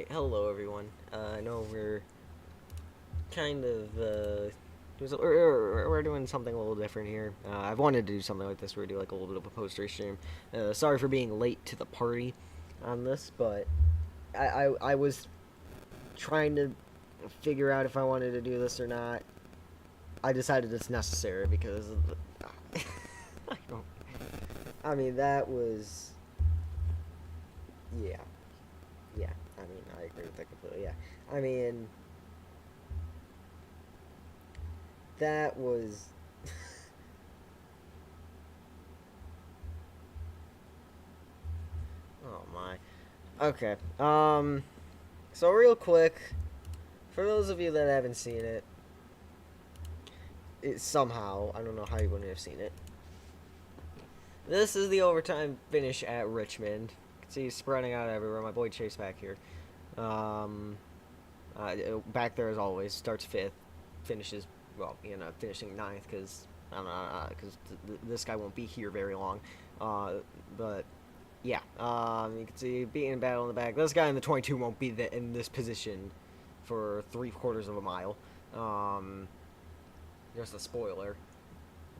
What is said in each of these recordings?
Alright, hello everyone. I know we're kind of, we're doing something a little different here. I've wanted to do something like this where we do like a little bit of a post-race stream. Sorry for being late to the party on this, but I was trying to figure out if I wanted to do this or not. I decided it's necessary because I don't, I mean, that was, yeah. Yeah, I mean, I agree with that completely, yeah. I mean, that was... oh, my. Okay, so real quick, for those of you that haven't seen it, somehow, I don't know how you wouldn't have seen it, this is the overtime finish at Richmond. You can see he's spreading out everywhere. My boy Chase back here. Back there as always, starts 5th, finishes, well, finishing 9th because, I don't know, because this guy won't be here very long. But, yeah, you can see being in battle in the back. This guy in the 22 won't be in this position for 3/4 of a mile. Just a spoiler.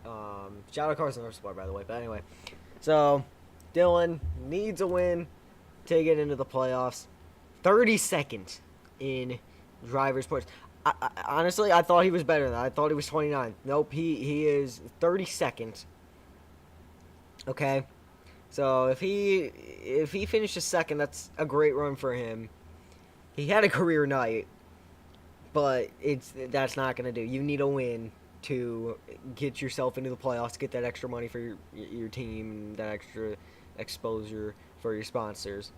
Shout out Carson Sport, by the way. But anyway, so Dylan needs a win to get into the playoffs. 32nd in drivers' points. Honestly, I thought he was better than that. I thought he was 29th. Nope, he is 32nd. Okay, so if he finishes second, that's a great run for him. He had a career night, but that's not gonna do. You need a win to get yourself into the playoffs, get that extra money for your team, that extra exposure for your sponsors.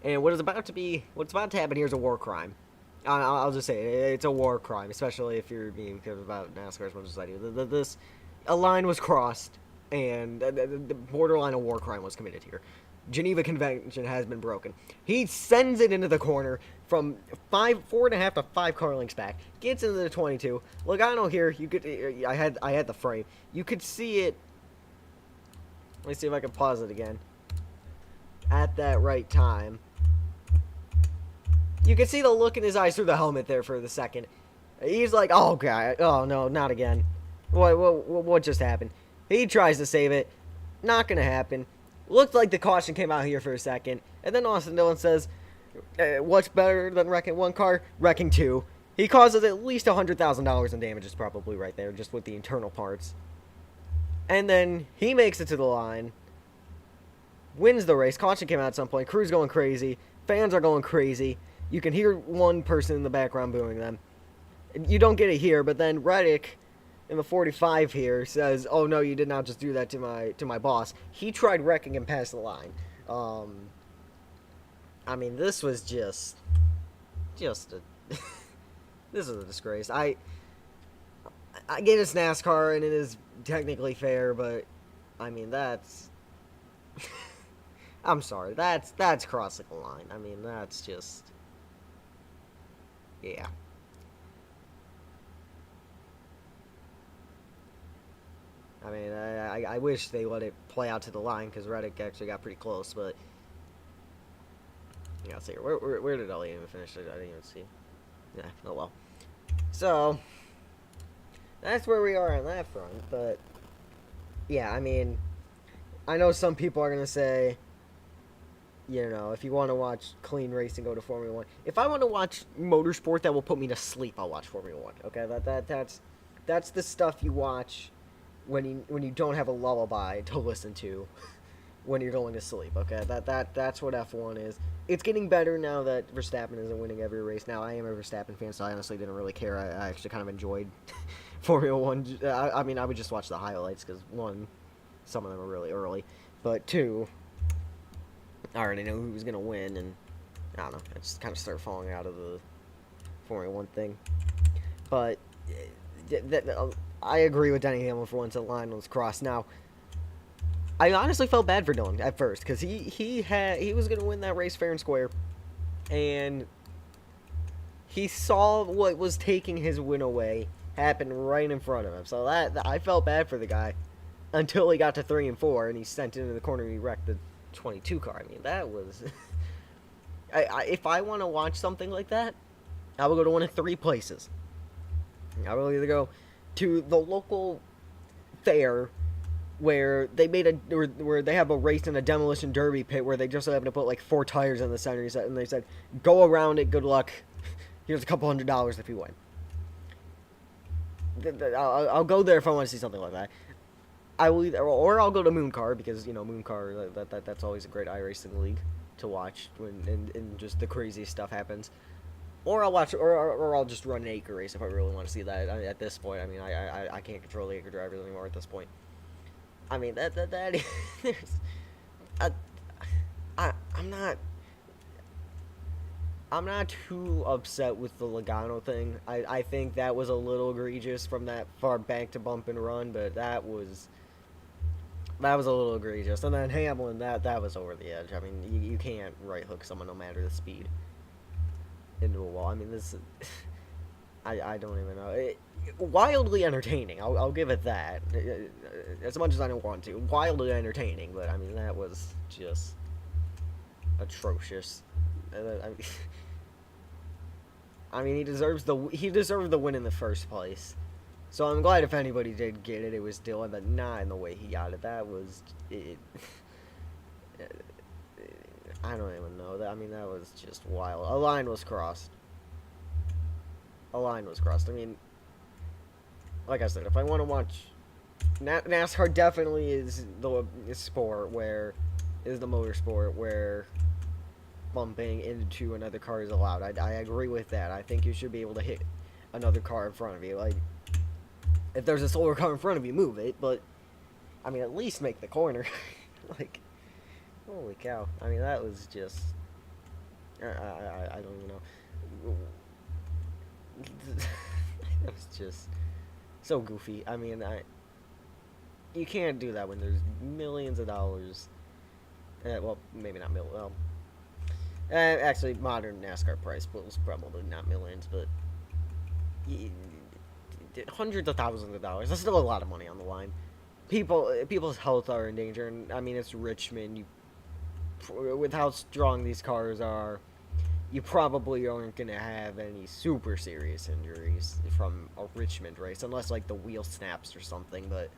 And what's about to happen here is a war crime. I'll just say it, it's a war crime, especially if you're being careful about NASCAR as much as I do. A line was crossed, and the borderline of war crime was committed here. Geneva Convention has been broken. He sends it into the corner from 4.5 to 5 car lengths back. Gets into the 22. Logano here, I had the frame. You could see it. Let me see if I can pause it again. At that right time, you can see the look in his eyes through the helmet there for the second. He's like, "Oh god, oh no, not again." What just happened? He tries to save it. Not gonna happen. Looked like the caution came out here for a second. And then Austin Dillon says, what's better than wrecking one car? Wrecking two. He causes at least $100,000 in damages probably right there, just with the internal parts. And then he makes it to the line. Wins the race. Caution came out at some point. Crew's going crazy. Fans are going crazy. You can hear one person in the background booing them. You don't get it here, but then Reddick in the 45 here says, "Oh no, you did not just do that to my boss." He tried wrecking him past the line. I mean, this was just a this is a disgrace. I get it's NASCAR and it is technically fair, but I mean that's I'm sorry, that's crossing the line. I mean, that's just, yeah. I mean, I wish they let it play out to the line because Reddick actually got pretty close, but yeah, let's see. Where did Elliott even finish? I didn't even see. Yeah, oh well. So that's where we are on that front. But yeah, I mean, I know some people are gonna say, if you want to watch clean racing, go to Formula One. If I want to watch motorsport that will put me to sleep, I'll watch Formula One. Okay, that's the stuff you watch when you don't have a lullaby to listen to when you're going to sleep. Okay, that's what F1 is. It's getting better now that Verstappen isn't winning every race. Now I am a Verstappen fan, so I honestly didn't really care. I actually kind of enjoyed Formula One. I mean, I would just watch the highlights because one, some of them are really early, but two, I already know who was gonna win, and I don't know. I just kind of started falling out of the Formula One thing, but I agree with Denny Hamlin for once the line was crossed. Now, I honestly felt bad for Dylan at first because he was gonna win that race fair and square, and he saw what was taking his win away happen right in front of him. So that I felt bad for the guy until he got to 3 and 4 and he sent it into the corner and he wrecked the 22 car. I mean, that was if I want to watch something like that, I will go to one of three places. I will either go to the local fair where they made where they have a race in a demolition derby pit where they just happen to put like 4 tires in the center, and they said, go around it, good luck. Here's a couple $100 if you win. I'll go there if I want to see something like that. I will either, or I'll go to Moon Car, because Moon Car, that's always a great iRacing league to watch when and just the craziest stuff happens. Or I'll watch, or I'll just run an acre race if I really want to see that. At this point, I mean, I can't control the acre drivers anymore at this point. I mean, that there's, I'm not too upset with the Logano thing. I think that was a little egregious from that far back to bump and run, but that was a little egregious. And then Hamlin, that was over the edge. I mean, you can't right hook someone no matter the speed into a wall. I mean, this I don't even know. Wildly entertaining. I'll give it that. As much as I don't want to, wildly entertaining. But I mean, that was just atrocious. I mean, he deserved the win in the first place. So I'm glad if anybody did get it, it was Dillion, but not in the way he got it. That was it. I don't even know. I mean, that was just wild. A line was crossed. I mean, like I said, if I want to watch NASCAR, definitely is the sport where is the motorsport where bumping into another car is allowed. I agree with that. I think you should be able to hit another car in front of you. Like, if there's a slower car in front of you, move it. But I mean, at least make the corner. Like, holy cow! I mean, that was just I don't even know. That was just so goofy. I mean, you can't do that when there's millions of dollars. Well, maybe not millions. Well, actually, modern NASCAR price pools probably not millions, but hundreds of thousands of dollars. That's still a lot of money on the line. People's health are in danger, and I mean, it's Richmond. With how strong these cars are, you probably aren't going to have any super serious injuries from a Richmond race, unless, like, the wheel snaps or something, but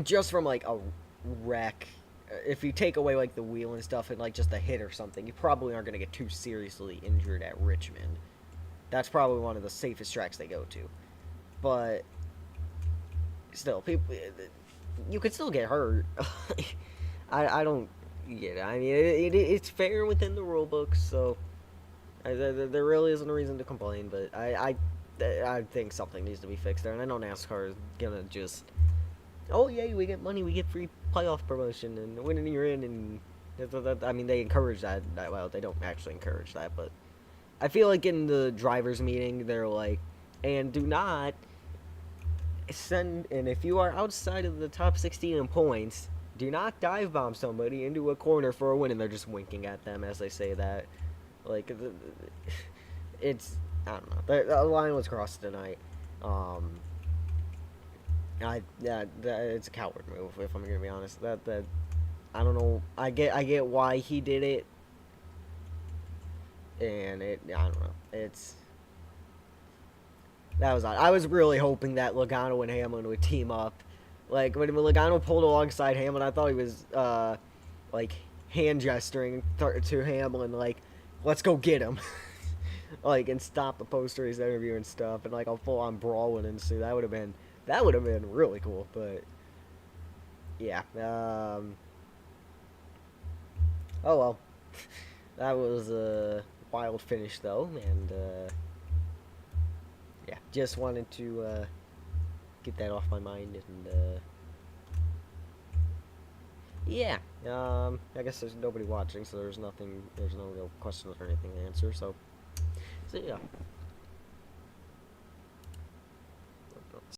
just from, like, a wreck, if you take away, like, the wheel and stuff and, like, just a hit or something, you probably aren't going to get too seriously injured at Richmond. That's probably one of the safest tracks they go to. But still, people, you could still get hurt. I don't get it. I mean, it's fair within the rule book, so there really isn't a reason to complain. But I think something needs to be fixed there, and I know NASCAR is gonna just, oh yay, we get money, we get free playoff promotion, and when you're in, and I mean, they encourage that. Well, they don't actually encourage that, but I feel like in the drivers' meeting, they're like, and do not send, and if you are outside of the top 16 in points, do not dive bomb somebody into a corner for a win, and they're just winking at them as they say that. Like, it's, I don't know. The line was crossed tonight. It's a coward move, if I'm gonna be honest. That I don't know. I get why he did it, and I don't know. That was odd. I was really hoping that Logano and Hamlin would team up. Like, when Logano pulled alongside Hamlin, I thought he was, like, hand gesturing to Hamlin, like, let's go get him. Like, and stop the post-race interview and stuff, and, like, a full-on brawl would ensue. That would have been really cool, but, yeah. Oh, well. That was a wild finish, though, and, yeah, just wanted to, get that off my mind, and yeah, I guess there's nobody watching, so there's no real questions or anything to answer, so yeah.